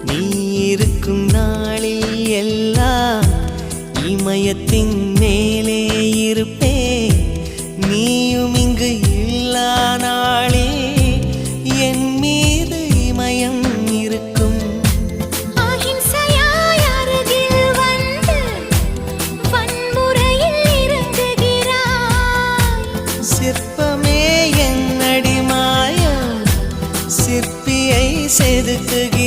நீ இருக்கும் நாளில் எல்லாம் இமயத்தின் மேலே இருப்பே நீயும் இங்கு இல்லா நாளே என் மீது இமயம் இருக்கும் அகிம்சையாய் அருகில் வந்து வன்முறையில் இறங்குகிறாய் சிற்பமே என்னடி மாயம் சிற்பியை செதுக்குகிறாய்